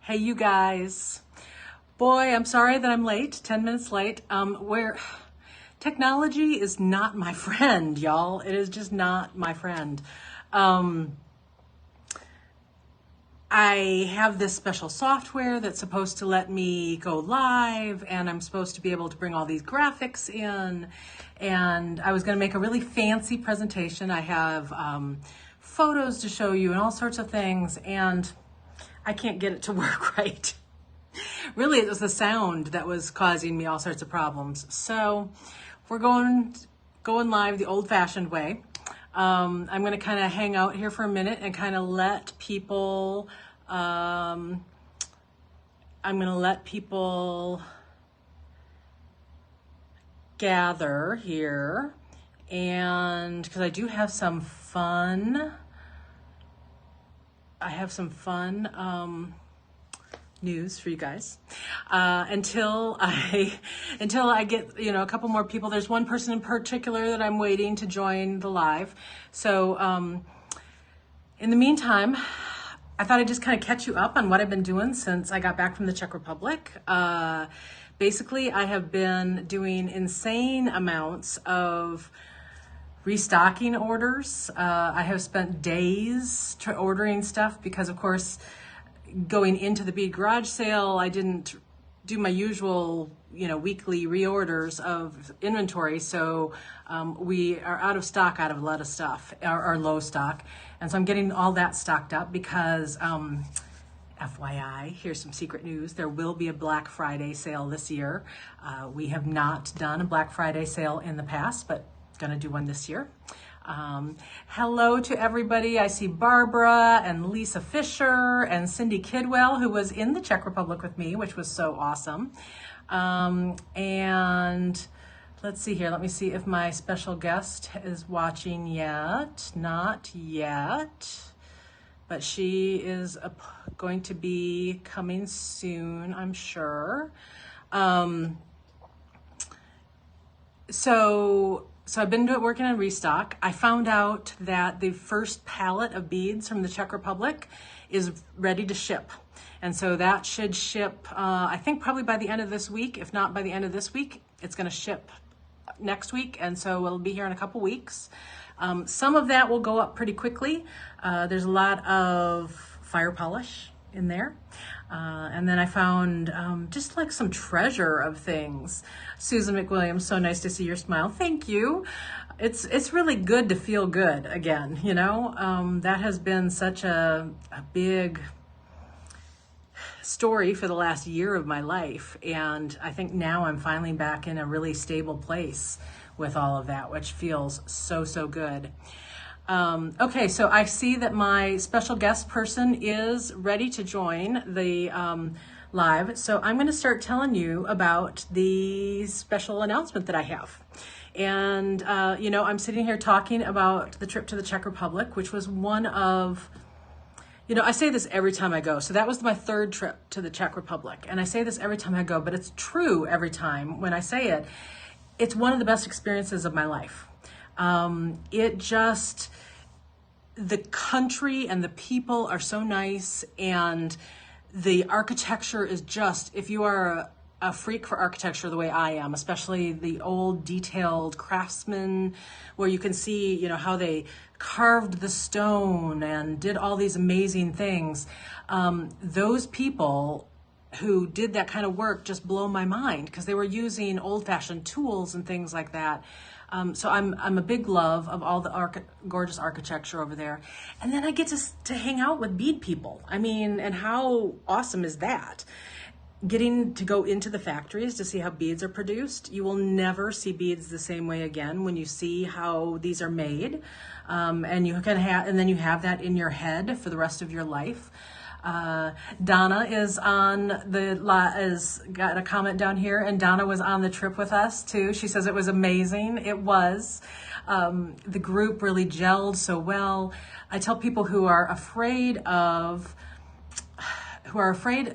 Hey, you guys. Boy, I'm sorry that I'm late, 10 minutes late. Where technology is not my friend, y'all. It is just not my friend. I have this special software that's supposed to let me go live, and I'm supposed to be able to bring all these graphics in. And I was going to make a really fancy presentation. I have photos to show you and all sorts of things, and I can't get it to work right. Really, it was the sound that was causing me all sorts of problems. So we're going live the old-fashioned way. I'm going to kind of hang out here for a minute and kind of let people, gather here, and because I do have some fun, news for you guys until I get a couple more people. There's one person in particular that I'm waiting to join the live. So in the meantime, I thought I'd just kind of catch you up on what I've been doing since I got back from the Czech Republic. Basically, I have been doing insane amounts of restocking orders. I have spent days ordering stuff because, of course, going into the bead garage sale, I didn't do my usual, weekly reorders of inventory. So we are out of stock out of a lot of stuff, or low stock. And so I'm getting all that stocked up because, FYI, here's some secret news. There will be a Black Friday sale this year. We have not done a Black Friday sale in the past, but gonna do one this year. Hello to everybody. I see Barbara and Lisa Fisher and Cindy Kidwell, who was in the Czech Republic with me, which was so awesome. And let's see here. Let me see if my special guest is watching yet. Not yet, but she is going to be coming soon, I'm sure. So I've been working on restock. I found out that the first pallet of beads from the Czech Republic is ready to ship. And so that should ship, I think probably by the end of this week. If not by the end of this week, it's gonna ship next week. And so it'll be here in a couple weeks. Some of that will go up pretty quickly. There's a lot of fire polish in there. And then I found just like some treasure of things. Susan McWilliams, so nice to see your smile. Thank you. It's really good to feel good again, That has been such a big story for the last year of my life. And I think now I'm finally back in a really stable place with all of that, which feels so, so good. Okay, so I see that my special guest person is ready to join the live. So I'm going to start telling you about the special announcement that I have. And, I'm sitting here talking about the trip to the Czech Republic, which was one of, I say this every time I go. So that was my third trip to the Czech Republic. And I say this every time I go, but it's true every time when I say it. It's one of the best experiences of my life. The country and the people are so nice, and the architecture is just, if you are a freak for architecture the way I am, especially the old detailed craftsmen where you can see, how they carved the stone and did all these amazing things. Those people who did that kind of work just blow my mind because they were using old-fashioned tools and things like that. So I'm a big love of all the gorgeous architecture over there. And then I get to hang out with bead people. And how awesome is that? Getting to go into the factories to see how beads are produced. You will never see beads the same way again when you see how these are made. And you can then you have that in your head for the rest of your life. Donna is got a comment down here, and Donna was on the trip with us too. She says it was amazing. It was. The group really gelled so well. I tell people who are afraid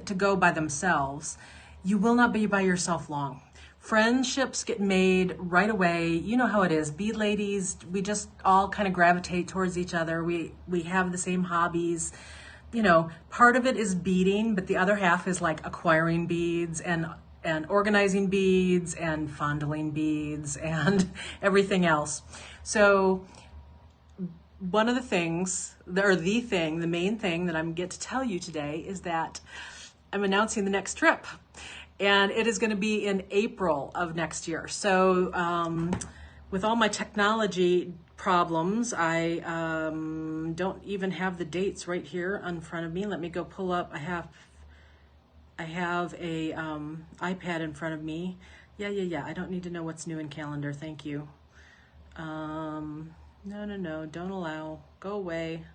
to go by themselves, you will not be by yourself long. Friendships get made right away. You know how it is. Bead ladies, we just all kind of gravitate towards each other. We have the same hobbies. you know, part of it is beading, but the other half is like acquiring beads and organizing beads and fondling beads and everything else. So one of the things, or the main thing that I'm get to tell you today is that I'm announcing the next trip, and it is going to be in April of next year. So with all my technology problems, I don't even have the dates right here in front of me. Let me go pull up. I have a iPad in front of me. Yeah. I don't need to know what's new in calendar. Thank you. No, don't allow. Go away.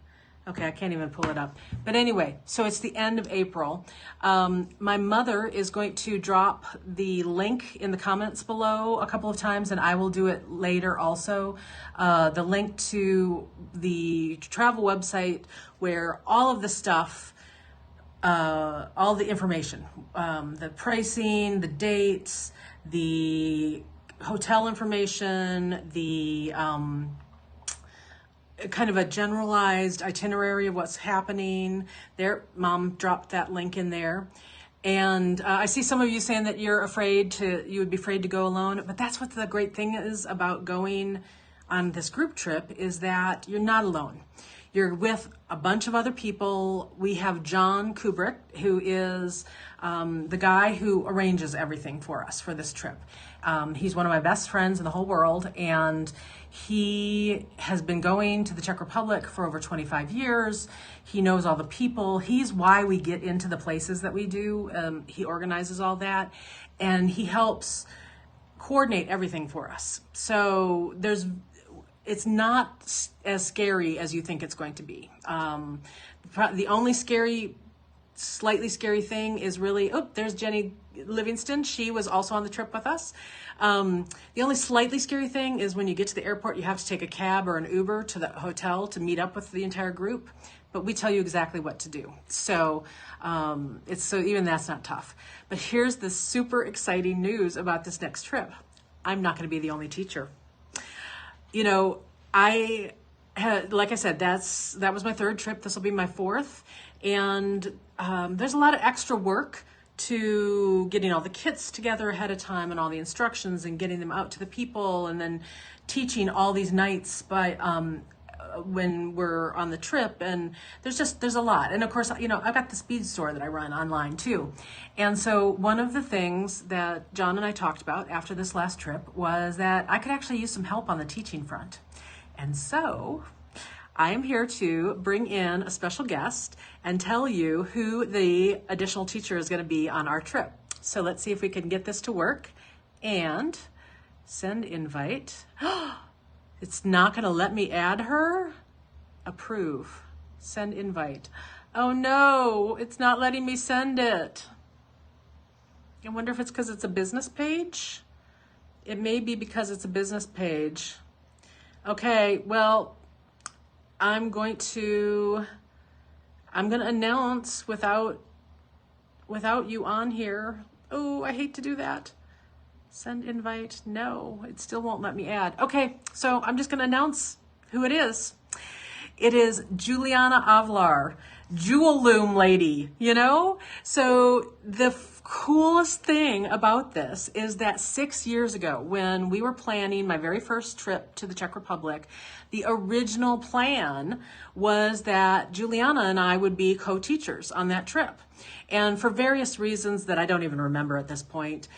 Okay, I can't even pull it up. But anyway, so it's the end of April. My mother is going to drop the link in the comments below a couple of times, and I will do it later also. The link to the travel website where all of the stuff, all the information, the pricing, the dates, the hotel information, the kind of a generalized itinerary of what's happening. There, Mom dropped that link in there. And I see some of you saying that you would be afraid to go alone, but that's what the great thing is about going on this group trip, is that you're not alone. You're with a bunch of other people. We have John Kubrick, who is the guy who arranges everything for us for this trip. He's one of my best friends in the whole world, and he has been going to the Czech Republic for over 25 years. He knows all the people. He's why we get into the places that we do. He organizes all that, and he helps coordinate everything for us. So it's not as scary as you think it's going to be. The only slightly scary thing is really, there's Jenny Livingston. She was also on the trip with us. The only slightly scary thing is when you get to the airport, you have to take a cab or an Uber to the hotel to meet up with the entire group. But we tell you exactly what to do. So even that's not tough. But here's the super exciting news about this next trip. I'm not going to be the only teacher. You know, like I said, that was my third trip. This will be my fourth. And there's a lot of extra work to getting all the kits together ahead of time and all the instructions and getting them out to the people, and then teaching all these nights when we're on the trip. And there's a lot. And of course, you know, I've got this bead store that I run online too. And so one of the things that John and I talked about after this last trip was that I could actually use some help on the teaching front. And so I am here to bring in a special guest and tell you who the additional teacher is going to be on our trip. So let's see if we can get this to work. And send invite. It's not going to let me add her. Approve. Send invite. Oh no, it's not letting me send it. I wonder if it's because it's a business page. It may be because it's a business page. Okay, well, I'm going to announce without you on here. Oh, I hate to do that. Send invite. No, it still won't let me add. Okay, so I'm just going to announce who it is. It is Juliana Avlar, Jewel Loom lady, you know? So the coolest thing about this is that 6 years ago, when we were planning my very first trip to the Czech Republic, the original plan was that Juliana and I would be co-teachers on that trip. And for various reasons that I don't even remember at this point,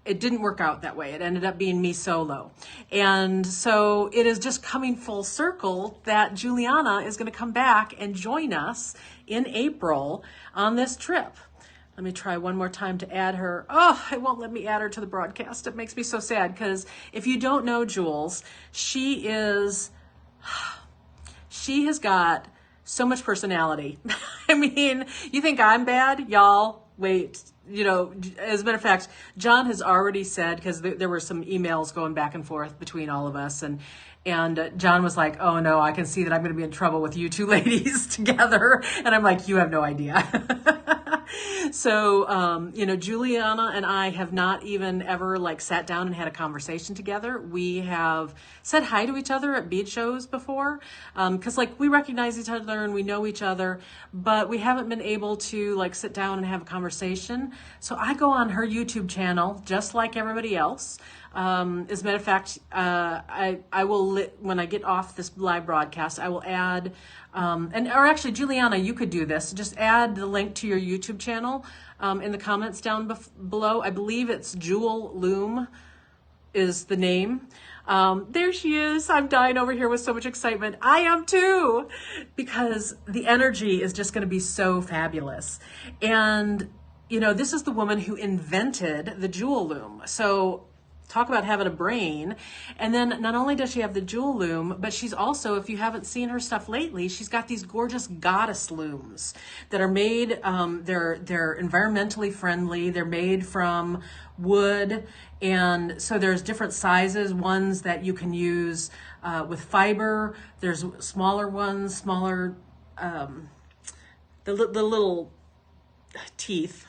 it didn't work out that way. It ended up being me solo. And so it is just coming full circle that Juliana is going to come back and join us in April on this trip. Let me try one more time to add her. Oh, it won't let me add her to the broadcast. It makes me so sad, because if you don't know Jules, she has got so much personality. I mean, you think I'm bad? Y'all, wait. You know, as a matter of fact, John has already said, because there were some emails going back and forth between all of us, and John was like, oh no, I can see that I'm going to be in trouble with you two ladies together. And I'm like, you have no idea. So, you know, Juliana and I have not even ever like sat down and had a conversation together. We have said hi to each other at bead shows before, because like we recognize each other and we know each other, but we haven't been able to like sit down and have a conversation. So I go on her YouTube channel just like everybody else. As a matter of fact, I will, when I get off this live broadcast, I will add, or actually, Juliana, you could do this. Just add the link to your YouTube channel in the comments down below. I believe it's Jewel Loom is the name. There she is. I'm dying over here with so much excitement. I am too, because the energy is just going to be so fabulous. And, you know, this is the woman who invented the Jewel Loom. So talk about having a brain. And then not only does she have the jewel loom, but she's also, if you haven't seen her stuff lately, she's got these gorgeous goddess looms that are made, they're environmentally friendly. They're made from wood. And so there's different sizes, ones that you can use with fiber. There's smaller ones, smaller, the little teeth.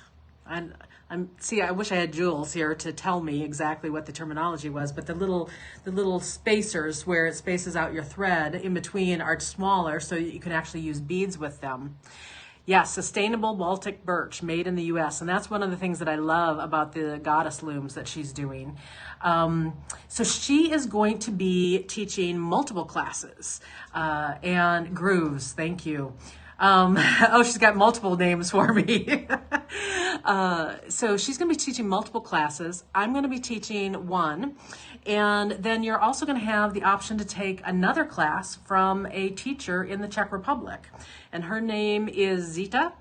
I wish I had Jules here to tell me exactly what the terminology was, but the little spacers where it spaces out your thread in between are smaller so you can actually use beads with them. Yes, sustainable Baltic birch made in the US. And that's one of the things that I love about the goddess looms that she's doing. So she is going to be teaching multiple classes and grooves. Thank you. Oh, she's got multiple names for me. So she's going to be teaching multiple classes. I'm going to be teaching one. And then you're also going to have the option to take another class from a teacher in the Czech Republic. And her name is Zita.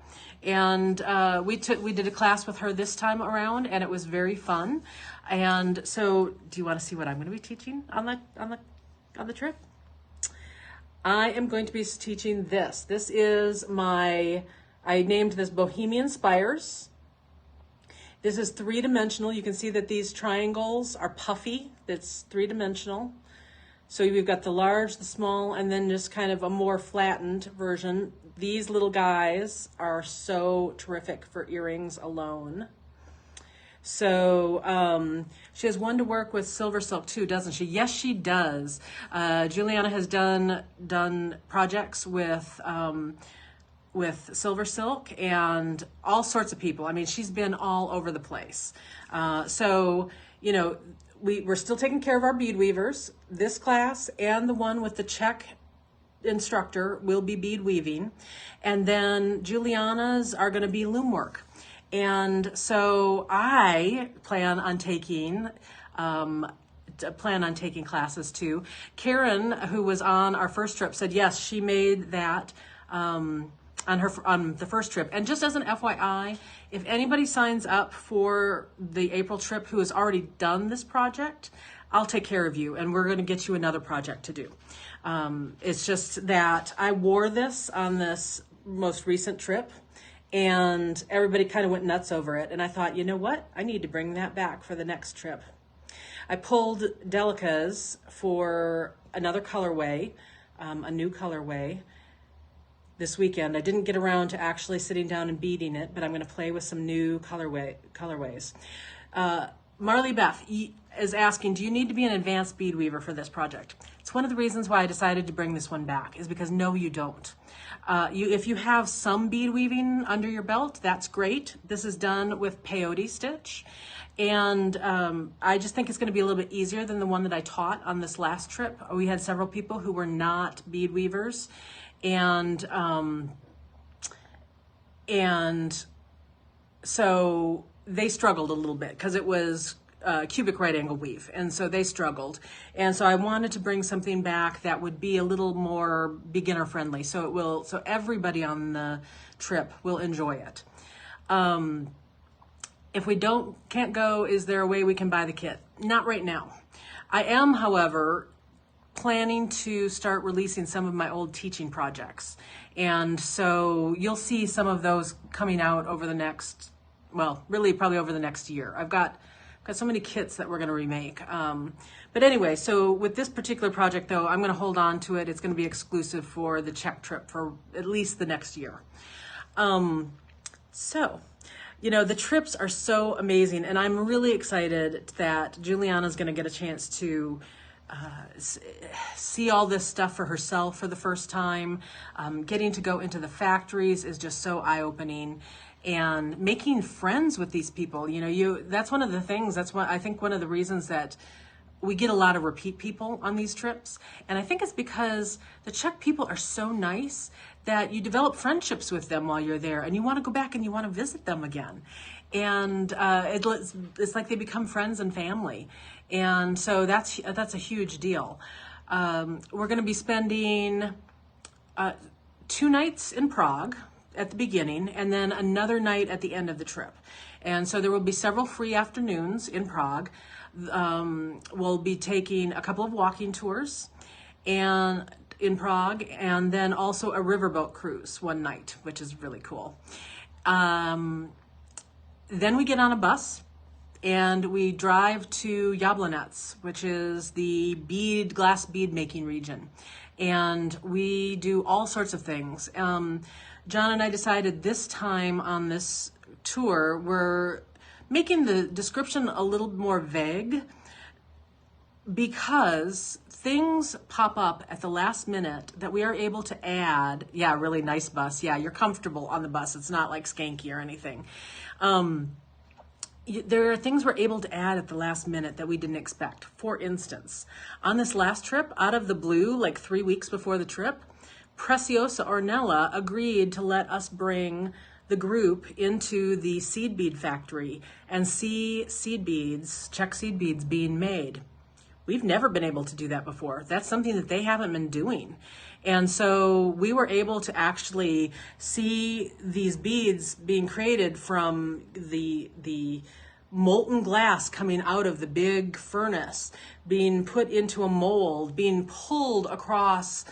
And we did a class with her this time around, and it was very fun. And so do you want to see what I'm going to be teaching on the trip? I am going to be teaching this. This is I named this Bohemian Spires. This is three-dimensional. You can see that these triangles are puffy. It's three-dimensional. So you've got the large, the small, and then just kind of a more flattened version. These little guys are so terrific for earrings alone. So she has one to work with silver silk too, doesn't she? Yes, she does. Juliana has done projects with silver silk and all sorts of people. I mean, she's been all over the place. So, you know, we're still taking care of our bead weavers. This class and the one with the Czech instructor will be bead weaving. And then Juliana's are going to be loom work. And so I plan on taking classes too. Karen, who was on our first trip, said yes, she made that on the first trip. And just as an FYI, if anybody signs up for the April trip who has already done this project, I'll take care of you, and we're going to get you another project to do. It's just that I wore this on this most recent trip, and everybody kind of went nuts over it. And I thought, you know what? I need to bring that back for the next trip. I pulled Delicas for another colorway, a new colorway this weekend. I didn't get around to actually sitting down and beading it, but I'm going to play with some new colorways. Marley Beth is asking, do you need to be an advanced bead weaver for this project? It's one of the reasons why I decided to bring this one back, is because no, you don't. If you have some bead weaving under your belt, that's great. This is done with peyote stitch. And I just think it's going to be a little bit easier than the one that I taught on this last trip. We had several people who were not bead weavers. And so they struggled a little bit because it was cubic right angle weave, and so they struggled. And so I wanted to bring something back that would be a little more beginner friendly, so everybody on the trip will enjoy it. If we can't go, is there a way we can buy the kit? Not right now. I am, however, planning to start releasing some of my old teaching projects. And so you'll see some of those coming out over the next, well, really probably over the next year. I've got so many kits that we're going to remake. But anyway, so with this particular project though, I'm going to hold on to it. It's going to be exclusive for the Czech trip for at least the next year. So, the trips are so amazing, and I'm really excited that Juliana's going to get a chance to see all this stuff for herself for the first time. Getting to go into the factories is just so eye-opening, and making friends with these people. That's one of the things. That's what I think one of the reasons that we get a lot of repeat people on these trips. And I think it's because the Czech people are so nice that you develop friendships with them while you're there, and you want to go back and you want to visit them again. And it's like they become friends and family. And so that's a huge deal. We're going to be spending 2 nights in Prague at the beginning, and then another night at the end of the trip. And so there will be several free afternoons in Prague. We'll be taking a couple of walking tours and in Prague, and then also a riverboat cruise one night, which is really cool. Then we get on a bus and we drive to Jablonec, which is the glass bead making region. And we do all sorts of things. John and I decided this time on this tour, we're making the description a little more vague because things pop up at the last minute that we are able to add. Yeah, really nice bus. Yeah, you're comfortable on the bus. It's not like skanky or anything. There are things we're able to add at the last minute that we didn't expect. For instance, on this last trip, out of the blue, like 3 weeks before the trip, Preciosa Ornella agreed to let us bring the group into the seed bead factory and see seed beads, Czech seed beads being made. We've never been able to do that before. That's something that they haven't been doing. And so we were able to actually see these beads being created from the molten glass coming out of the big furnace, being put into a mold, being pulled across.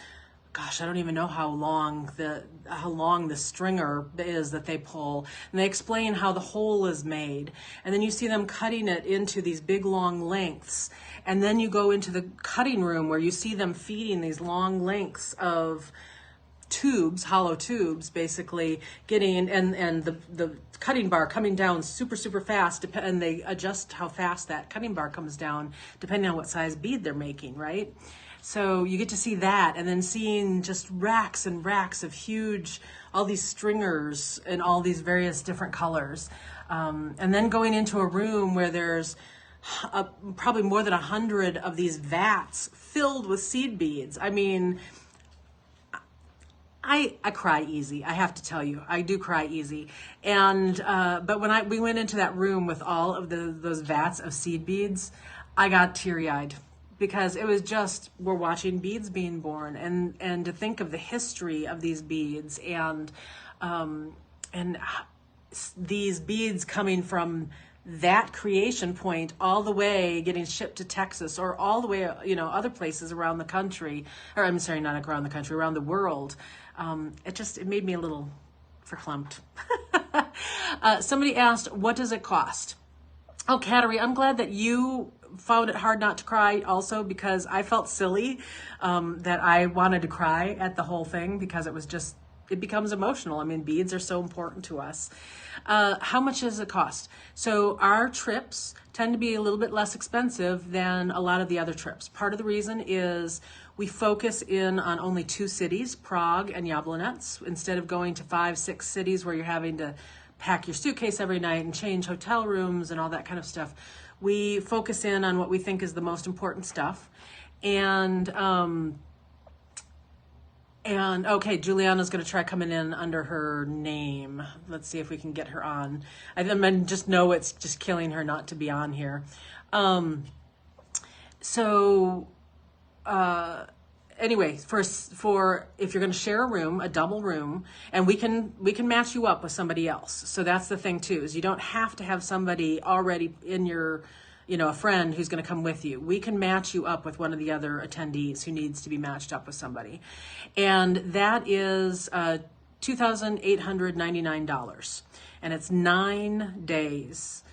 Gosh, I don't even know how long the stringer is that they pull. And they explain how the hole is made. And then you see them cutting it into these big long lengths. And then you go into the cutting room where you see them feeding these long lengths of tubes, hollow tubes, basically getting, and the cutting bar coming down super, super fast, and they adjust how fast that cutting bar comes down depending on what size bead they're making, right? So you get to see that, and then seeing just racks and racks of huge, all these stringers in all these various different colors. And then going into a room where there's probably more than 100 of these vats filled with seed beads. I mean, I cry easy. I have to tell you, I do cry easy. And but when we went into that room with all of those vats of seed beads, I got teary-eyed because it was just, we're watching beads being born, and to think of the history of these beads and these beads coming from that creation point all the way getting shipped to Texas, or all the way, other places around the country, or I'm sorry, not around the country, around the world. It made me a little verklempt. Somebody asked, what does it cost? Oh, Kateri, I'm glad that you found it hard not to cry also, because I felt silly that I wanted to cry at the whole thing, because it becomes emotional. I mean, beads are so important to us. How much does it cost? So our trips tend to be a little bit less expensive than a lot of the other trips. Part of the reason is we focus in on only 2 cities, Prague and Jablonec, instead of going to 5, 6 cities where you're having to pack your suitcase every night and change hotel rooms and all that kind of stuff. We focus in on what we think is the most important stuff. And okay, Juliana's going to try coming in under her name. Let's see if we can get her on. I just know it's just killing her not to be on here. Anyway, for if you're going to share a room, a double room, and we can match you up with somebody else. So that's the thing too, is you don't have to have somebody already in your, a friend who's going to come with you. We can match you up with one of the other attendees who needs to be matched up with somebody. And that is $2,899. And it's 9 days.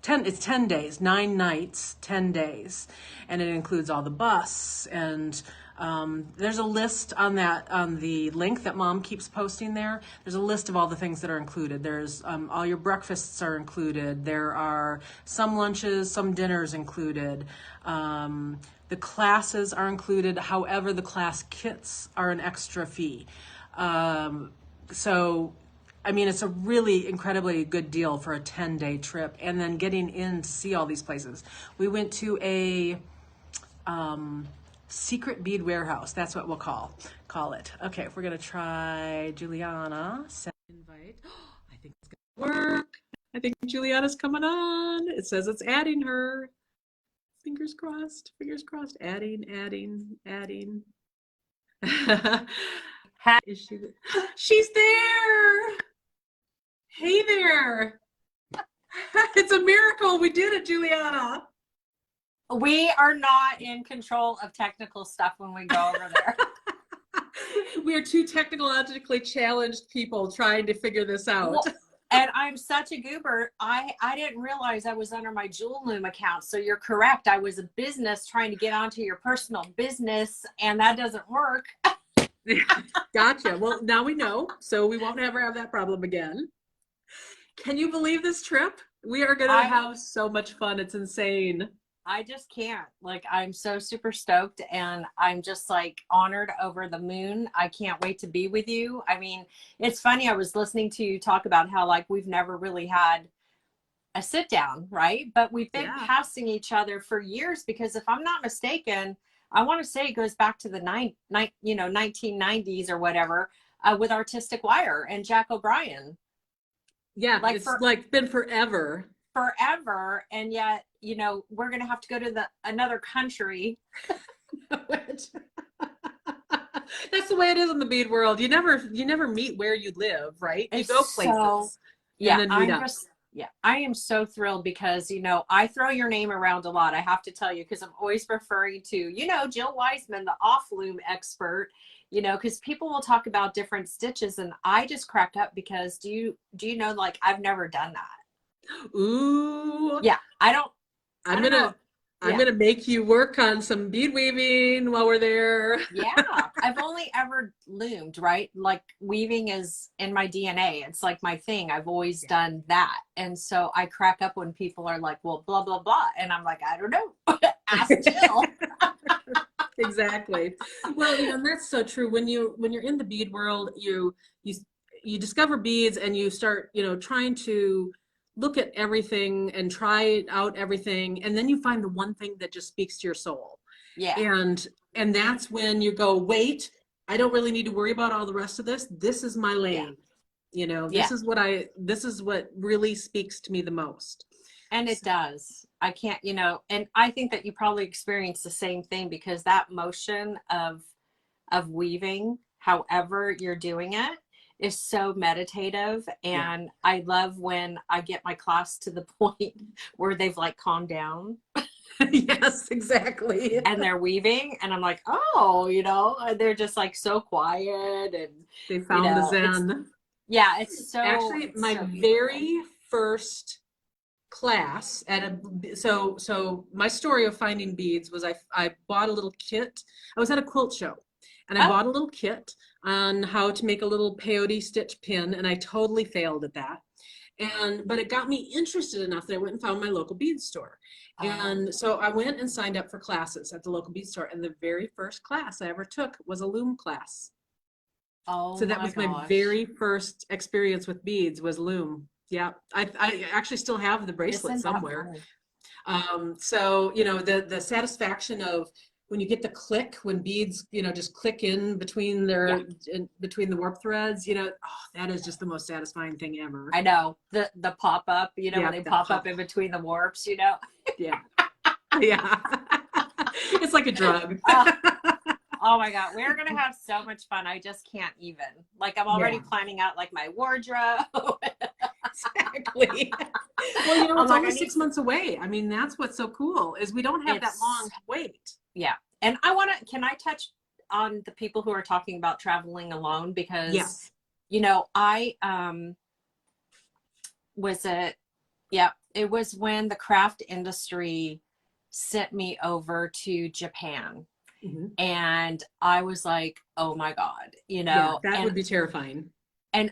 It's 10 days, 9 nights, 10 days. And it includes all the bus and There's a list on the link that Mom keeps posting there. There's a list of all the things that are included. There's all your breakfasts are included. There are some lunches, some dinners included. The classes are included. However, the class kits are an extra fee. So, I mean, it's a really incredibly good deal for a 10-day trip, and then getting in to see all these places. We went to a secret bead warehouse. That's what we'll call it. Okay, we're gonna try Juliana. Send invite. I think it's gonna work. I think Juliana's coming on. It says it's adding her. Fingers crossed. Fingers crossed. Adding. Is she? She's there. Hey there. It's a miracle. We did it, Juliana. We are not in control of technical stuff when we go over there. We are two technologically challenged people trying to figure this out. Well, and I'm such a goober. I didn't realize I was under my Jewel Loom account. So you're correct. I was a business trying to get onto your personal business, and that doesn't work. Gotcha. Well, now we know, so we won't ever have that problem again. Can you believe this trip? We are going to have so much fun. It's insane. I just can't. Like, I'm so super stoked, and I'm just like honored over the moon. I can't wait to be with you. I mean, it's funny. I was listening to you talk about how like we've never really had a sit down, right? But we've been passing each other for years, because if I'm not mistaken, I want to say it goes back to the 1990s or whatever, with Artistic Wire and Jack O'Brien. Yeah, like it's been forever. And yet, you know, we're gonna have to go to another country. That's the way it is in the bead world. You never meet where you live, right? You go places. Yeah, I am so thrilled, because, you know, I throw your name around a lot, I have to tell you, because I'm always referring to, you know, Jill Wiseman, the off loom expert, you know, because people will talk about different stitches, and I just crack up because do you know, like, I've never done that. Ooh. Yeah, I'm gonna make you work on some bead weaving while we're there. Yeah, I've only ever loomed, right? Like, weaving is in my DNA. It's like my thing. I've always done that. And so I crack up when people are like, well, blah, blah, blah. And I'm like, I don't know. Ask Jill. Exactly. Well, you know, that's so true. When you're in the bead world, you discover beads, and you start, you know, trying to look at everything and try out everything, and then you find the one thing that just speaks to your soul. Yeah. And that's when you go, wait, I don't really need to worry about all the rest of this. This is my lane. Yeah. You know, this is what really speaks to me the most. And it does. I can't, you know, and I think that you probably experience the same thing, because that motion of weaving, however you're doing it, is so meditative. And I love when I get my class to the point where they've like calmed down. Yes, exactly. And they're weaving, and I'm like, oh, you know, they're just like so quiet, and they found the Zen. It's so actually my very first class so my story of finding beads was I bought a little kit. I was at a quilt show, and I bought a little kit on how to make a little peyote stitch pin, and I totally failed at that. But it got me interested enough that I went and found my local bead store. And so I went and signed up for classes at the local bead store, and the very first class I ever took was a loom class. So that was my very first experience with beads, was loom. Yeah, I actually still have the bracelet somewhere. So, you know, the satisfaction of when you get the click, when beads, you know, just click in between between the warp threads, you know, that is just the most satisfying thing ever. I know, the pop up, you know, when they pop up in between the warps, you know. Yeah. It's like a drug. Oh my God, we're gonna have so much fun. I just can't even. Like, I'm already planning out like my wardrobe. Exactly. Well, you know, it's only 6 months away. I mean, that's what's so cool, is we don't have that long wait. Yeah. And can I touch on the people who are talking about traveling alone? Because, you know, it was when the craft industry sent me over to Japan. Hmm. And I was like, oh my God, Yeah, that would be and terrifying.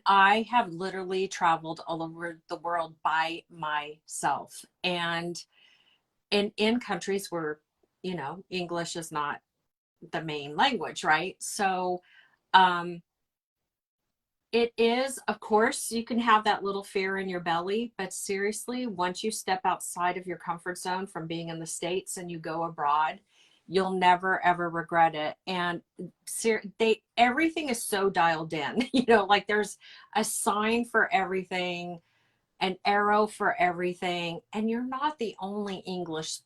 I have literally traveled all over the world by myself, and in countries where, English is not the main language, right? So um it is, of course, you can have that little fear in your belly, but seriously, once you step outside of your comfort zone from being in the States and you go abroad, you'll never ever regret it. And everything is so dialed in, like there's a sign for everything, an arrow for everything, and you're not the only English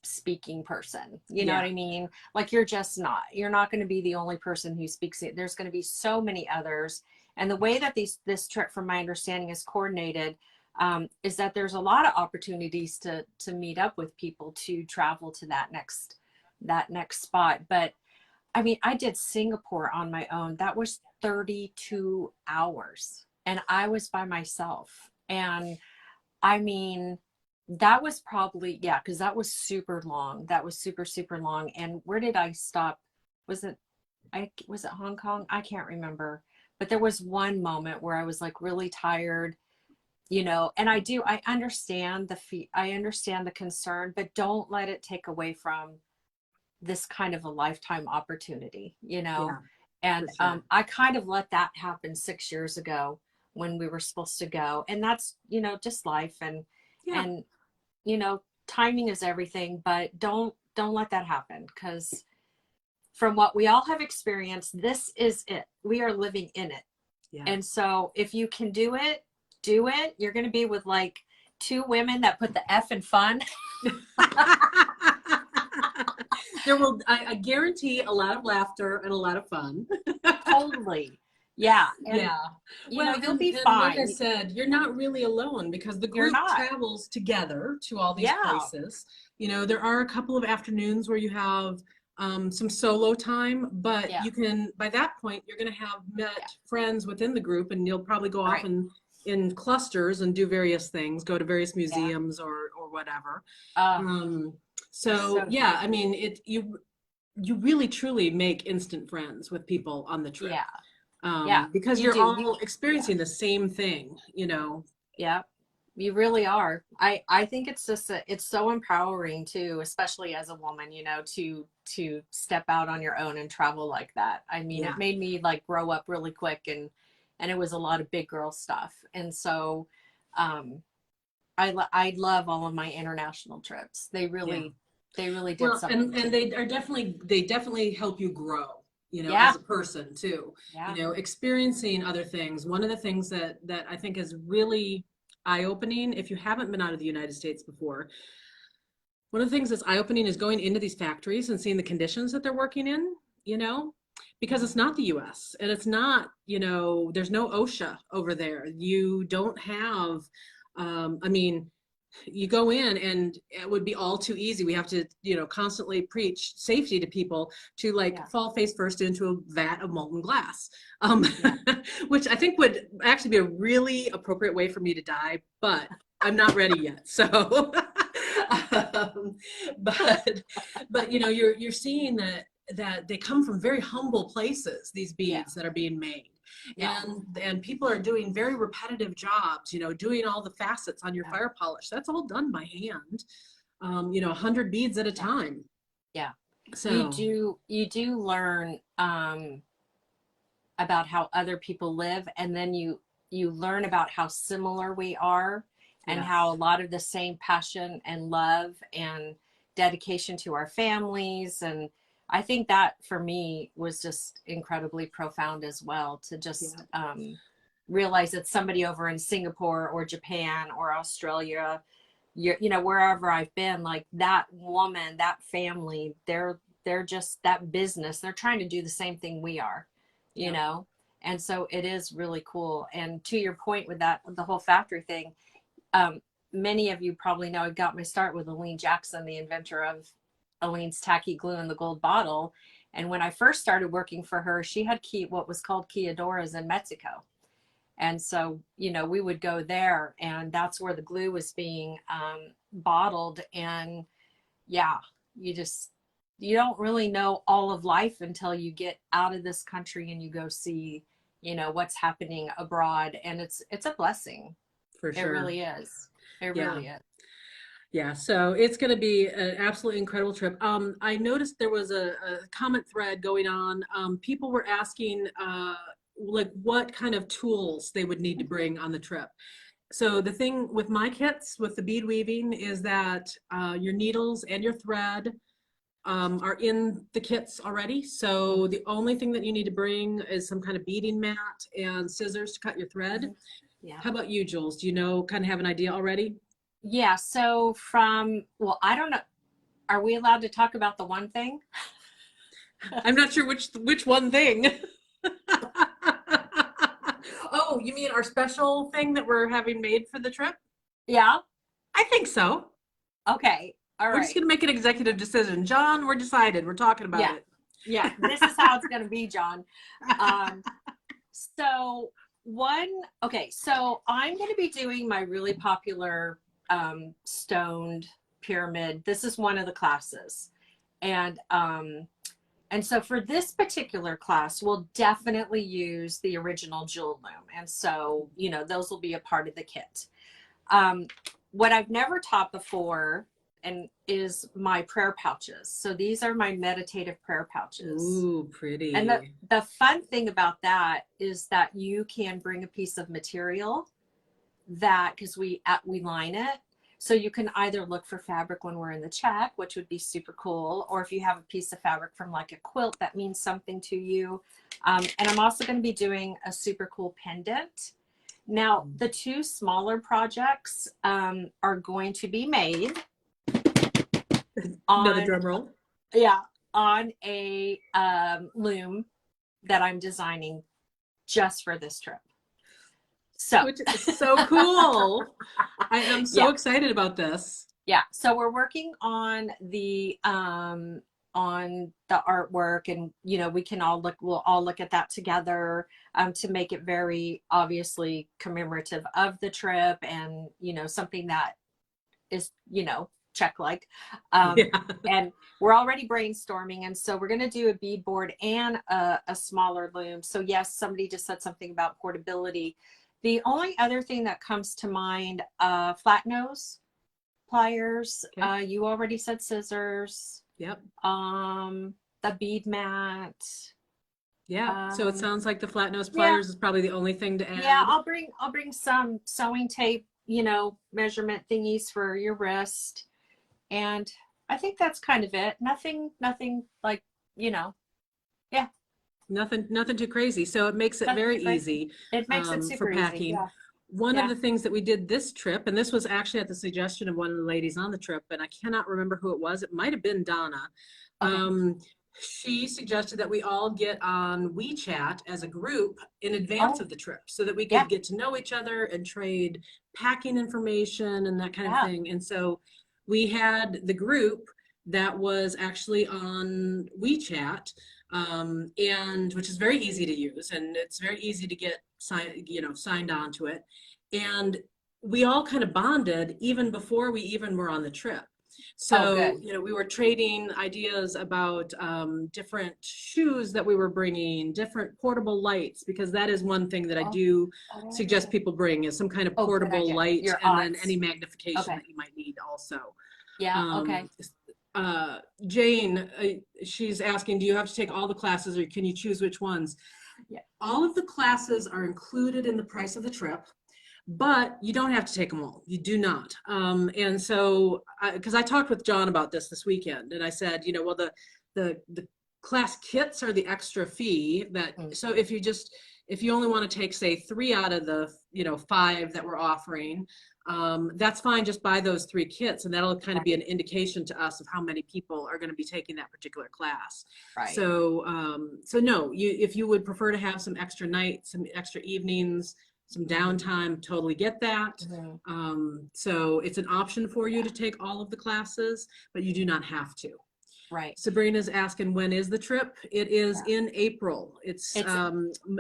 speaking person. You know Yeah. what I mean? Like you're not going to be the only person who speaks it. There's going to be so many others. And the way that this trip, from my understanding, is coordinated, is that there's a lot of opportunities to meet up with people to travel to that next spot. But I mean, I did Singapore on my own. That was 32 hours and I was by myself. And I mean, that was probably, yeah, because that was super long. That was super, super long. And where did I stop? Was it, was it Hong Kong? I can't remember. But there was one moment where I was like really tired, and I understand I understand the concern, but don't let it take away from this kind of a lifetime opportunity, Yeah, for and sure. I kind of let that happen 6 years ago when we were supposed to go. And that's, just life. and Yeah. and timing is everything, but don't let that happen, because from what we all have experienced, this is it. We are living in it. Yeah. And so if you can do it, do it. You're going to be with like two women that put the F in fun. There will, I guarantee, a lot of laughter and a lot of fun. Totally. Yeah. And, Yeah. Well, you'll be and like I fine. said, you're not really alone because the You're group not. travels together to all these Yeah. places. There are a couple of afternoons where you have some solo time, but Yeah. you can, by that point, you're going to have Yeah. met friends within the group and you'll probably go off Right. in clusters and do various things, go to various Yeah. museums or whatever. Uh, Um, it's so so yeah, fun. I mean, you really truly make instant friends with people on the trip, Yeah. Yeah. because You you're do. all Yeah. experiencing the same thing. Yeah. You really are. I think it's just it's so empowering too, especially as a woman, to step out on your own and travel like that. I mean, Yeah, it made me like grow up really quick, and it was a lot of big girl stuff. And so um I love all of my international trips. They yeah. really did Well, something and to me. they definitely help you grow, Yeah. as a person too. Yeah. Experiencing other things. One of the things that I think is really eye-opening, if you haven't been out of the United States before, one of the things that's eye-opening is going into these factories and seeing the conditions that they're working in, you know, because it's Mhm. not the US and it's not, there's no OSHA over there. You don't have, I mean, you go in and it would be all too easy. We have to, constantly preach safety to people to like Yeah. fall face first into a vat of molten glass, Yeah. which I think would actually be a really appropriate way for me to die, but I'm not ready yet. So, um, but you're seeing that they come from very humble places. These Yeah. beads that are being made, Yeah. and people are doing very repetitive jobs. Doing all the facets on your Yeah. fire polish. That's all done by hand. 100 beads at a Yeah. time. Yeah. You So do learn about how other people live, and then you learn about how similar we are, and how a yes, lot of the same passion and love and dedication to our families. And I think that for me was just incredibly profound as well, to yeah. just realize that somebody over in Singapore or Japan or Australia, wherever I've been, like that woman, that family, they're just that business, they're trying to do the same thing we are, you Yeah. know and so it is really cool. And to your point with that, the whole factory thing, um, many of you probably know I got my start with Aline Jackson, the inventor of Aline's tacky glue in the gold bottle. And when I first started working for her, she had what was called Quiadoras in Mexico. And so, we would go there, and that's where the glue was being bottled. And yeah, you just, you don't really know all of life until you get out of this country and you go see, you know, what's happening abroad. And it's a blessing. For It sure. really is. It Yeah. really is. Yeah, so it's going to be an absolutely incredible trip. I noticed there was a comment thread going on. People were asking, like, what kind of tools they would need to bring on the trip. So the thing with my kits, with the bead weaving, is that your needles and your thread are in the kits already. So the only thing that you need to bring is some kind of beading mat and scissors to cut your thread. Yeah. How about you, Jules? Do you know, kind of have an idea already? Yeah. So well, I don't know. Are we allowed to talk about the one thing? I'm not sure which one thing. Oh, you mean our special thing that we're having made for the trip? Yeah. I think so. Okay. All We're just right. gonna make an executive decision. John, we're decided. We're talking about Yeah. it. Yeah. This is how it's going to be, John. Um, so okay. So I'm going to be doing my really popular stoned pyramid. This is one of the classes. And so for this particular class, we'll definitely use the original jewel loom. And so, you know, those will be a part of the kit. What I've never taught before and is my prayer pouches. So these are my meditative prayer pouches. Ooh, pretty. And the fun thing about that is that you can bring a piece of material that, because we line it. So you can either look for fabric when we're in the Czech, which would be super cool, or if you have a piece of fabric from like a quilt that means something to you. And I'm also going to be doing a super cool pendant. Now, the two smaller projects are going to be made Another drum roll. Yeah, on a loom that I'm designing just for this trip. So, which is so cool. I am so excited about this. Yeah. So we're working on the artwork, and you know, we'll all look at that together to make it very obviously commemorative of the trip, and you know, something that is, you know, Czech like. And we're already brainstorming, and so we're going to do a bead board and a smaller loom. So yes, somebody just said something about portability. The only other thing that comes to mind, flat nose pliers. Okay. You already said scissors. Yep. The bead mat. Yeah. So it sounds like the flat nose pliers is probably the only thing to add. Yeah, I'll bring some sewing tape, you know, measurement thingies for your wrist. And I think that's kind of it. Nothing like, you know, yeah. Nothing too crazy. So it makes it very easy. It makes it super for packing. easy. Yeah. One of the things that we did this trip, and this was actually at the suggestion of one of the ladies on the trip, and I cannot remember who it was. It might have been Donna. Okay. She suggested that we all get on WeChat as a group in advance of the trip so that we could get to know each other and trade packing information and that kind of thing. And so we had the group that was actually on WeChat, and which is very easy to use, and it's very easy to get signed on to it. And we all kind of bonded even before we even were on the trip. So, you know, we were trading ideas about different shoes that we were bringing, different portable lights, because that is one thing that I do suggest people bring, is some kind of portable light, and then any magnification that you might need also. Yeah, Jane, she's asking, do you have to take all the classes, or can you choose which ones? Yeah. All of the classes are included in the price of the trip, but you don't have to take them all. You do not. And so, because I talked with John about this weekend, and I said, you know, well, the class kits are the extra fee that, so if you only want to take, say, 3 out of the, 5 that we're offering, that's fine. Just buy those 3 kits, and that'll kind of be an indication to us of how many people are going to be taking that particular class. Right. So, no, if you would prefer to have some extra nights, some extra evenings, some downtime, totally get that. So it's an option for you to take all of the classes, but you do not have to. Right. Sabrina's asking, when is the trip? It is in April. It's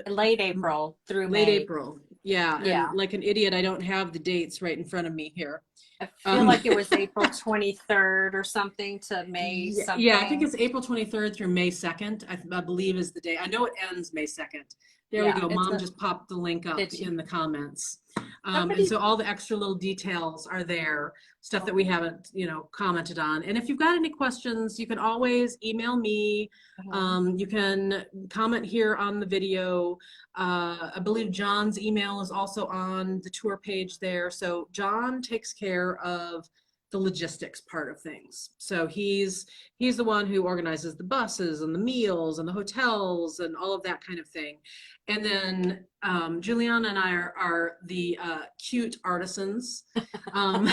late April through May. Late April. Yeah, Yeah. and like an idiot, I don't have the dates right in front of me here. I feel like it was April 23rd or something to May Yeah, I think something. it's April 23rd through May 2nd, I believe is the day. I know it ends May 2nd. There we Yeah, go. it's Mom a just popped the link up bitchy. in the comments. And Somebody, so all the extra little details are there, stuff that we haven't, commented on. And if you've got any questions, you can always email me. You can comment here on the video. I believe John's email is also on the tour page there. So John takes care of the logistics part of things. So he's the one who organizes the buses and the meals and the hotels and all of that kind of thing. And then Juliana and I are the cute artisans um,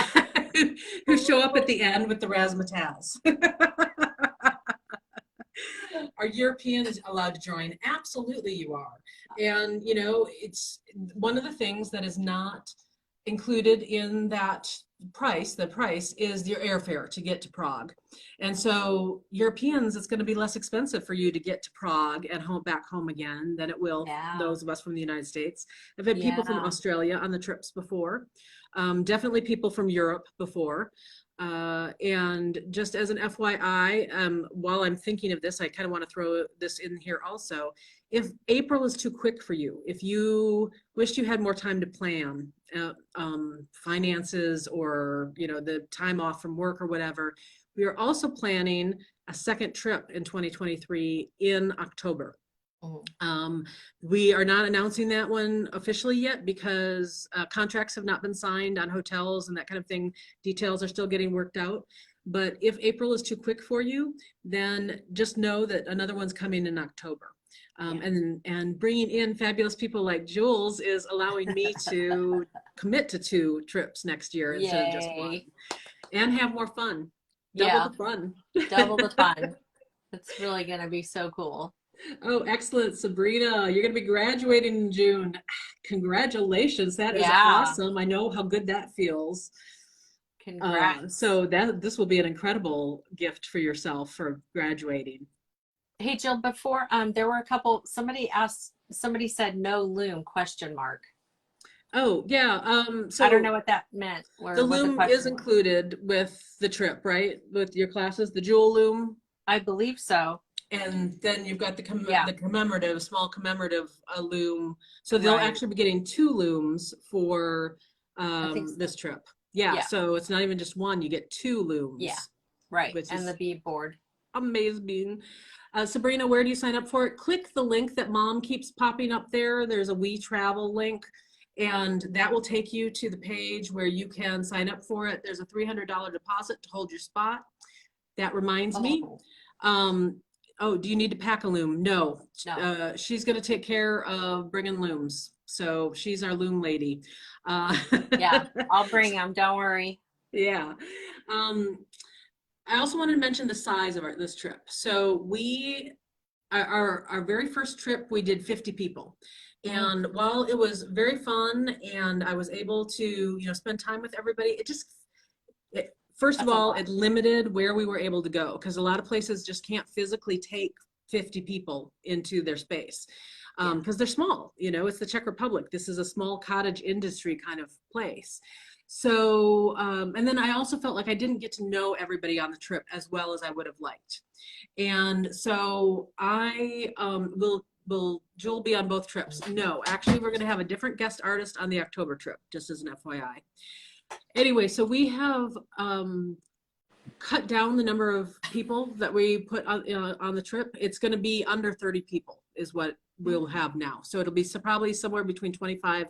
who show up at the end with the razzmatazz. Are Europeans allowed to join? Absolutely you are. And, it's one of the things that is not included in that price. The price is your airfare to get to Prague. And so Europeans, it's going to be less expensive for you to get to Prague and back home again than it will those of us from the United States. I've had people from Australia on the trips before, definitely people from Europe before. And just as an FYI, while I'm thinking of this, I kind of want to throw this in here also. If April is too quick for you, if you wished you had more time to plan finances or, the time off from work or whatever, we are also planning a second trip in 2023 in October. We are not announcing that one officially yet because contracts have not been signed on hotels and that kind of thing. Details are still getting worked out. But if April is too quick for you, then just know that another one's coming in October. And bringing in fabulous people like Jules is allowing me to commit to 2 trips next year instead of just 1 and have more fun. Double the fun. Double the fun. It's really going to be so cool. Oh, excellent, Sabrina. You're going to be graduating in June. Congratulations. That is awesome. I know how good that feels. Congrats. So this will be an incredible gift for yourself for graduating. Hey, Jill, before there were a couple, somebody said no loom ? Oh, yeah. So I don't know what that meant. The loom is included with the trip, right? With your classes, the jewel loom? I believe so. And then you've got the commemorative, small commemorative loom. So they'll actually be getting 2 looms for this trip. Yeah, so it's not even just 1, you get 2 looms. Yeah, right. And the bead board. Amazing. Sabrina, where do you sign up for it? Click the link that Mom keeps popping up there. There's a We Travel link, and that will take you to the page where you can sign up for it. There's a $300 deposit to hold your spot. That reminds me. Oh, do you need to pack a loom? No. She's going to take care of bringing looms. So she's our loom lady. Yeah, I'll bring them. Don't worry. Yeah. I also wanted to mention the size of this trip. So our very first trip, we did 50 people. And while it was very fun and I was able to, spend time with everybody, first of all, it limited where we were able to go because a lot of places just can't physically take 50 people into their space because they're small. It's the Czech Republic. This is a small cottage industry kind of place. So, and then I also felt like I didn't get to know everybody on the trip as well as I would have liked. And so I will Jewel be on both trips? No, actually, we're going to have a different guest artist on the October trip, just as an FYI. Anyway, so we have cut down the number of people that we put on the trip. It's going to be under 30 people is what we'll have now. So it'll be probably somewhere between 25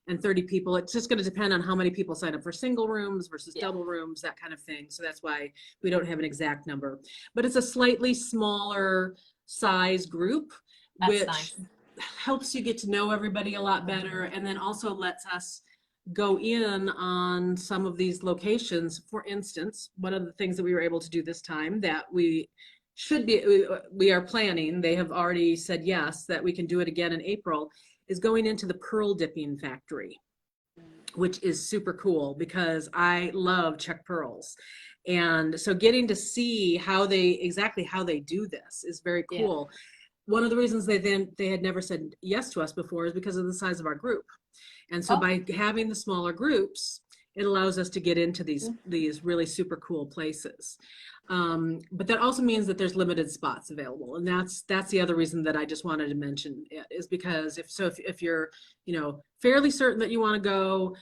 and 30 people. It's just going to depend on how many people sign up for single rooms versus double rooms, that kind of thing. So that's why we don't have an exact number. But it's a slightly smaller size group, which helps you get to know everybody a lot better, and then also lets us go in on some of these locations. For instance, one of the things that we were able to do this time that we are planning, they have already said yes, that we can do it again in April, is going into the pearl dipping factory, which is super cool because I love Czech pearls. And so getting to see exactly how they do this is very cool. one of the reasons they had never said yes to us before is because of the size of our group. And so by having the smaller groups, it allows us to get into these really super cool places. But that also means that there's limited spots available. And that's the other reason that I just wanted to mention it, is because if you're, fairly certain that you want to go,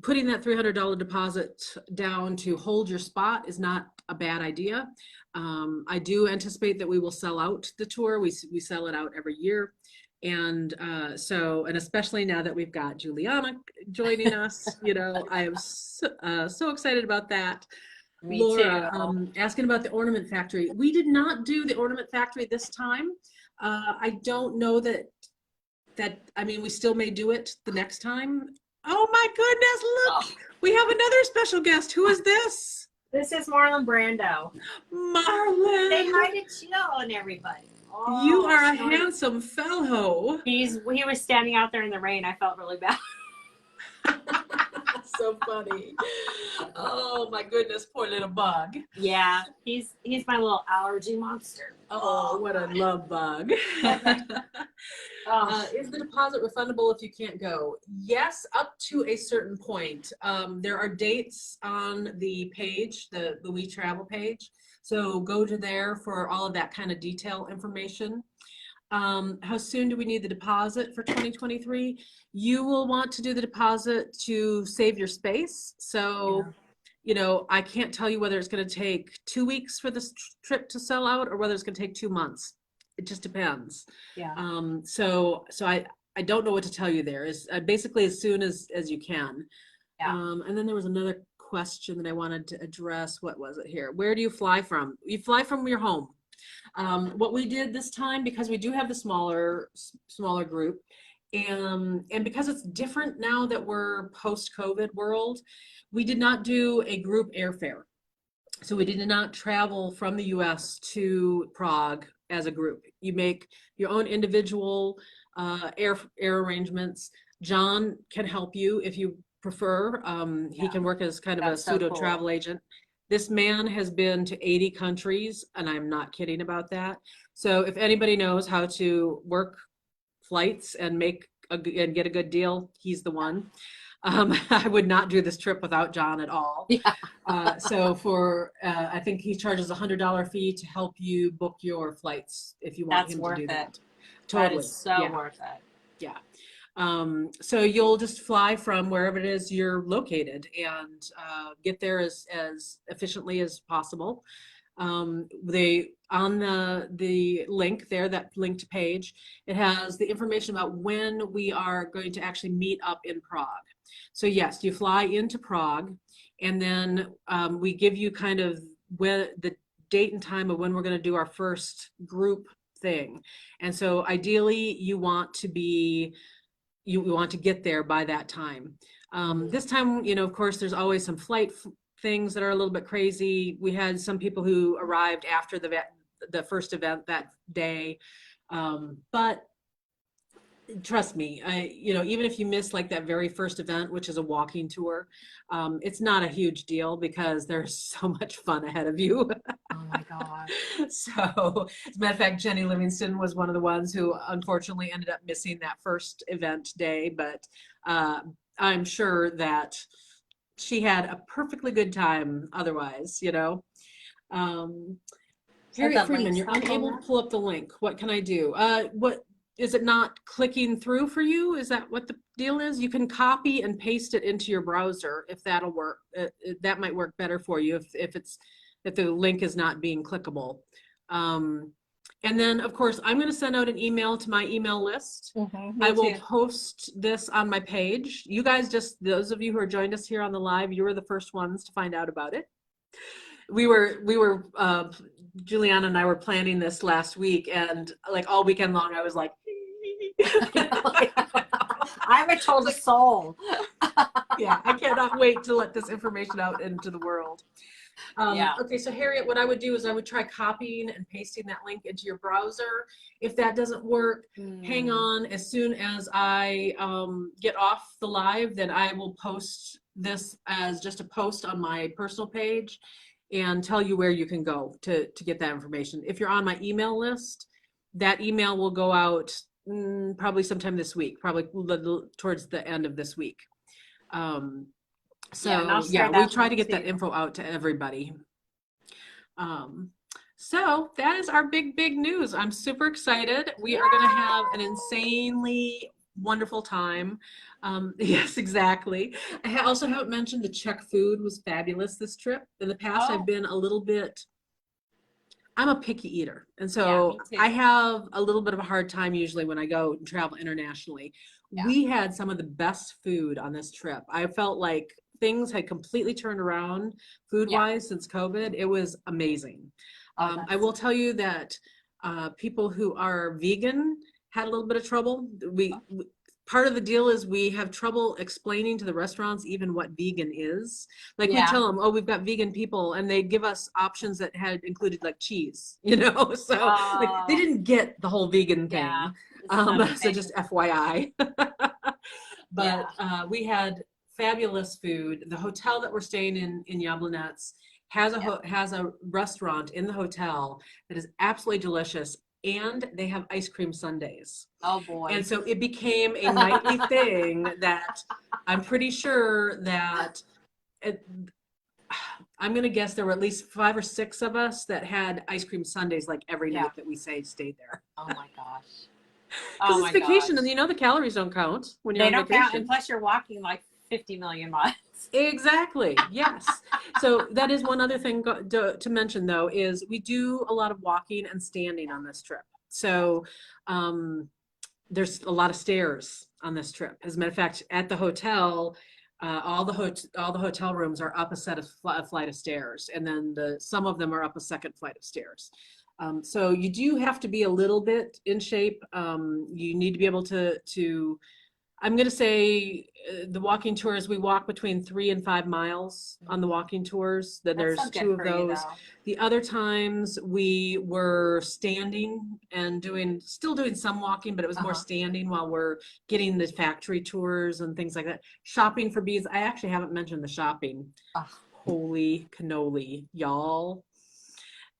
putting that $300 deposit down to hold your spot is not a bad idea. I do anticipate that we will sell out the tour. We sell it out every year. And and especially now that we've got Juliana joining us, I am so excited about that. Me Laura, too. Asking about the Ornament Factory. We did not do the Ornament Factory this time. I don't know that, we still may do it the next time. Oh my goodness, look, we have another special guest. Who is this? This is Marlon Brando. Marlon. Say hi to Jill and everybody. Oh, you are a handsome fellow. He was standing out there in the rain. I felt really bad. So funny. Oh my goodness, poor little bug. Yeah, he's my little allergy monster. Oh, what a love bug. Is the deposit refundable if you can't go? Yes, up to a certain point. There are dates on the page, the We Travel page. So go to there for all of that kind of detail information. How soon do we need the deposit for 2023? You will want to do the deposit to save your space. So, I can't tell you whether it's going to take 2 weeks for this trip to sell out or whether it's going to take 2 months. It just depends. Yeah. So I don't know what to tell you there. Is basically as soon as you can. Yeah. And then there was another question that I wanted to address. What was it here? Where do you fly from? You fly from your home. What we did this time, because we do have the smaller group, and because it's different now that we're post-COVID world, we did not do a group airfare. So we did not travel from the US to Prague as a group. You make your own individual air arrangements. John can help you if you prefer. He can work as kind of a pseudo travel agent. This man has been to 80 countries, and I'm not kidding about that. So if anybody knows how to work flights and get a good deal, he's the one. I would not do this trip without John at all. Yeah. So I think he charges $100 fee to help you book your flights if you want him to do that. Totally. That is so worth it. Yeah. So you'll just fly from wherever it is you're located and get there as efficiently as possible. On the link there, that linked page, it has the information about when we are going to actually meet up in Prague. So yes, you fly into Prague, and then we give you kind of the date and time of when we're going to do our first group thing. And so ideally you want to get there by that time. This time, of course, there's always some flight things that are a little bit crazy. We had some people who arrived after the first event that day. But trust me, even if you miss like that very first event, which is a walking tour, it's not a huge deal because there's so much fun ahead of you. Oh my God. So as a matter of fact, Jenny Livingston was one of the ones who unfortunately ended up missing that first event day, but I'm sure that she had a perfectly good time otherwise, Harriet Freeman, you're unable to pull up the link. What can I do? What is it not clicking through for you? Is that what the deal is? You can copy and paste it into your browser if that'll work. That might work better for you if the link is not being clickable. And then, of course, I'm going to send out an email to my email list. I will post this on my page. You guys, just those of you who are joined us here on the live, you were the first ones to find out about it. We were Juliana and I were planning this last week, and like all weekend long, I was like, I haven't told a soul. Yeah, I cannot wait to let this information out into the world. Okay, so Harriet, what I would do is I would try copying and pasting that link into your browser. If that doesn't work, hang on. As soon as I get off the live, then I will post this as just a post on my personal page and tell you where you can go to get that information. If you're on my email list, that email will go out probably sometime this week, probably towards the end of this week. Yeah, and I'll So share yeah, we that try to link get that too. info out to everybody. So that is our big news. I'm super excited. We are going to have an insanely wonderful time. Yes, exactly. Also haven't mentioned the Czech food was fabulous this trip. In the past, I've Oh, been a little bit, I'm a picky eater. And yeah, me so I too. have a little bit of a hard time usually when I go and travel internationally. Yeah. We had some of the best food on this trip. I felt like things had completely turned around food Yeah. wise since COVID. It was amazing. Oh, I that's will tell you that people who are vegan had a little bit of trouble. Part of the deal is we have trouble explaining to the restaurants even what vegan is. Like we yeah. tell them, oh, we've got vegan people, and they give us options that had included like cheese, you know? So like they Oh, didn't get the whole vegan yeah. thing. It's not a So thing. just FYI. Yeah. But we had fabulous food. The hotel that we're staying in Yablonets has Yep. has a restaurant in the hotel that is absolutely delicious, and they have ice cream sundaes. Oh And boy. so it became a nightly thing that I'm pretty sure that it, I'm going to guess there were at least 5 or 6 of us that had ice cream sundaes like every Yeah. night that we stayed there. Oh my gosh. Because Oh it's my vacation and gosh. you know the calories don't count when you're They on don't count, and vacation. plus you're walking like 50 million miles. Exactly. Yes. So that is one other thing to mention though, is we do a lot of walking and standing Yeah. on this trip. Yeah. So there's a lot of stairs on this trip. As a matter of fact, at the hotel, all the hotel rooms are up a set of a flight of stairs, and then some of them are up a second flight of stairs. So you do have to be a little bit in shape. You need to be able to I'm going to say the walking tours, we walk between 3 and 5 miles on the walking tours. Then That's so there's two good of for you those. though. The other times we were standing and still doing some walking, but it was more Uh-huh. standing while we're getting the factory tours and things like that. Shopping for beads. I actually haven't mentioned the shopping. Oh, Holy cannoli, y'all.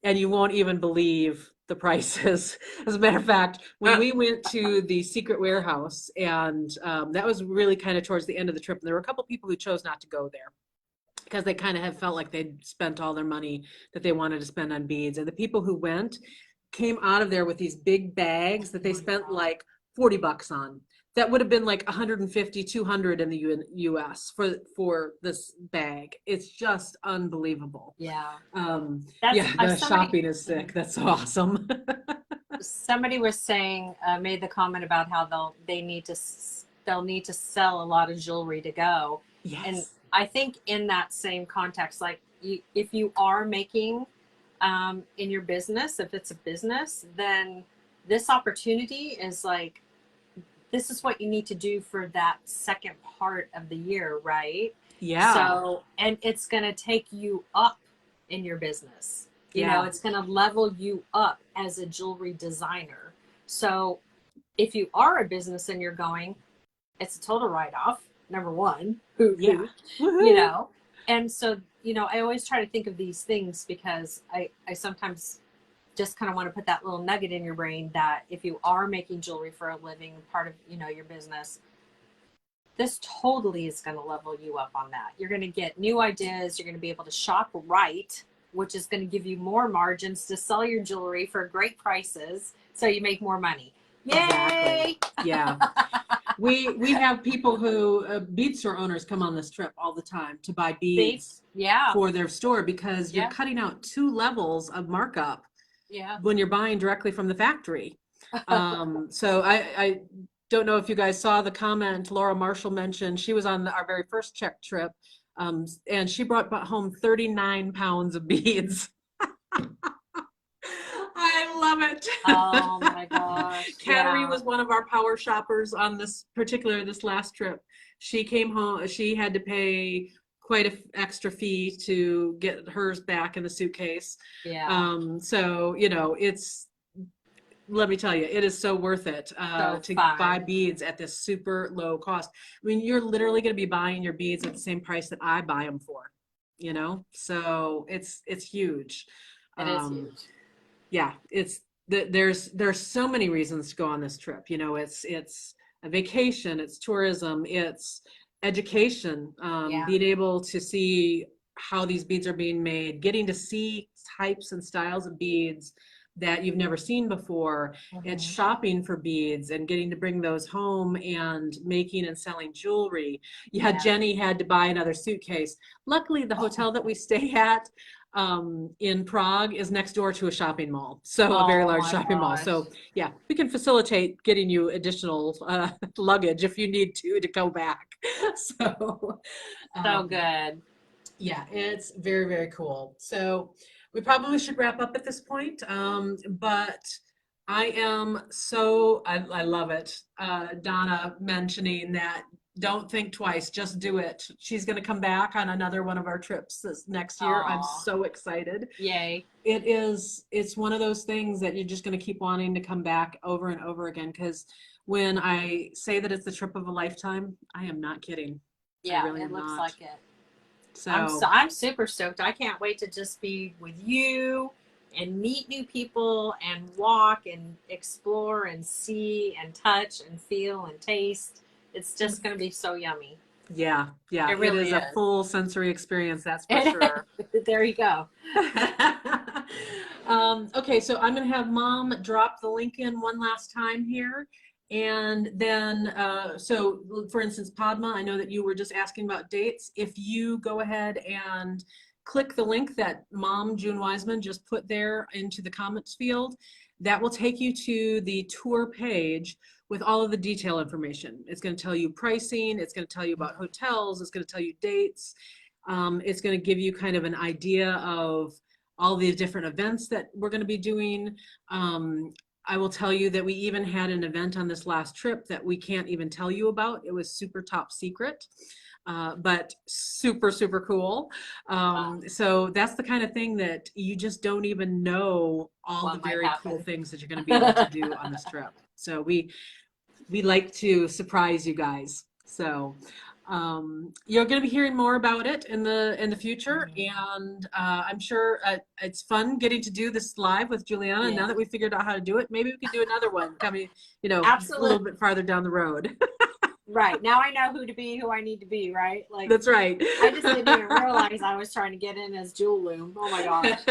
And you won't even believe the prices. As a matter of fact, when we went to the secret warehouse, and that was really kind of towards the end of the trip, and there were a couple people who chose not to go there because they kind of had felt like they'd spent all their money that they wanted to spend on beads. And the people who went came out of there with these big bags that oh they my spent God. like 40 bucks on. That would have been like 150, 200 in the US for this bag. It's just unbelievable. Yeah. Yeah, That's the somebody shopping is sick. That's so awesome. somebody was saying, made the comment about how they'll need to sell a lot of jewelry to go. And Yes. I think in that same context, like if you are making in your business, if it's a business, then this opportunity is like, this is what you need to do for that second part of the year, right? Yeah. So, and it's going to take you up in your business. You know, Yeah. it's going to level you up as a jewelry designer. So, if you are a business and you're going, it's a total write off, number one, hoot, Yeah. hoot, you Woohoo. know. And so, you know, I always try to think of these things because I sometimes just kind of want to put that little nugget in your brain that if you are making jewelry for a living, part of, you know, your business, this totally is going to level you up on that. You're going to get new ideas. You're going to be able to shop right, which is going to give you more margins to sell your jewelry for great prices so you make more money. Exactly. Yay! Yeah. We have people who bead store owners come on this trip all the time to buy See? beads Yeah. for their store because you're Yeah. cutting out 2 levels of markup Yeah. when you're buying directly from the factory. So I don't know if you guys saw the comment Laura Marshall mentioned. She was on our very first Czech trip, and she brought home 39 pounds of beads. I love Oh it. my gosh. Kateri Yeah. was one of our power shoppers on this last trip. She came home, she had to pay quite an extra fee to get hers back in the suitcase. Yeah. So, you know, let me tell you, it is so worth it So to buy fun. beads at this super low cost. I mean, you're literally going to be buying your beads at the same price that I buy them for, so it's huge. It is Um, huge. yeah, it's there's so many reasons to go on this trip. You know, it's a vacation, it's tourism, it's education, Yeah. being able to see how these beads are being made, getting to see types and styles of beads that you've never seen before. It's Mhm. shopping for beads and getting to bring those home and making and selling jewelry. Yeah, Yeah. Jenny had to buy another suitcase. Luckily, the hotel that we stay at in Prague is next door to a shopping mall, so a very Oh large my shopping mall. gosh. So yeah, we can facilitate getting you additional luggage if you need to go back. So So um, good. yeah, it's very, very cool. So we probably should wrap up at this point. But I am so, I love it. Donna mentioning that don't think twice, just do it. She's going to come back on another one of our trips this next year. I'm Oh, so excited. yay. It's one of those things that you're just going to keep wanting to come back over and over again. Because when I say that it's the trip of a lifetime, I am not kidding. I Yeah, really it am looks not. like it. So I'm super stoked. I can't wait to just be with you and meet new people and walk and explore and see and touch and feel and taste. It's just going to be so yummy. yeah, yeah, It it really is a is. full sensory experience, that's for sure. There you go. Okay, so I'm going to have Mom drop the link in one last time here. And then, so for instance, Padma, I know that you were just asking about dates. If you go ahead and click the link that Mom, June Wiseman, just put there into the comments field, that will take you to the tour page with all of the detail information. It's going to tell you pricing, it's going to tell you about hotels, it's going to tell you dates. It's going to give you kind of an idea of all the different events that we're going to be doing. I will tell you that we even had an event on this last trip that we can't even tell you about. It was super top secret, but super, super cool. Wow. So that's the kind of thing that you just don't even know all the What might very cool happen? things that you're going to be able to do on this trip. So we like to surprise you guys. So you're going to be hearing more about it in the future, and I'm sure it's fun getting to do this live with Juliana. And now Yeah, that we figured out how to do it, maybe we could do another one coming, a absolutely. little bit farther down the road. Right. Now I know who to be, who I need to be, right? Like, That's right. I just didn't even realize I was trying to get in as Jewel Loom. Oh my gosh.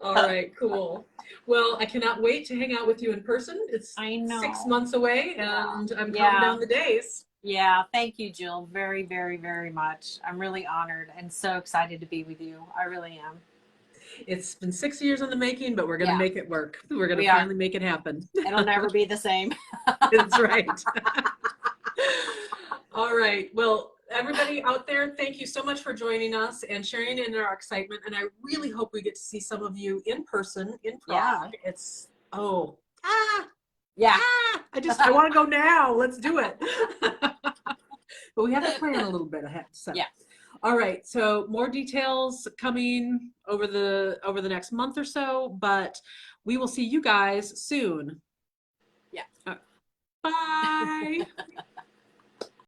All right, cool. Well, I cannot wait to hang out with you in person. It's I know. 6 months away, Yeah. and I'm counting Yeah. down the days. Yeah. Thank you, Jill. Very, very, very much. I'm really honored and so excited to be with you. I really am. It's been 6 years in the making, but we're going to Yeah, make it work. We're going to we are. finally make it happen. It'll never be the same. That's right. All right. Well, everybody out there, thank you so much for joining us and sharing in our excitement. And I really hope we get to see some of you in person in Prague. Yeah. It's, oh, ah, Yeah. ah, I want to go now. Let's do it. But we have to plan a little bit ahead. So. Yeah. All right, so more details coming over the next month or so, but we will see you guys soon. Yeah. Bye.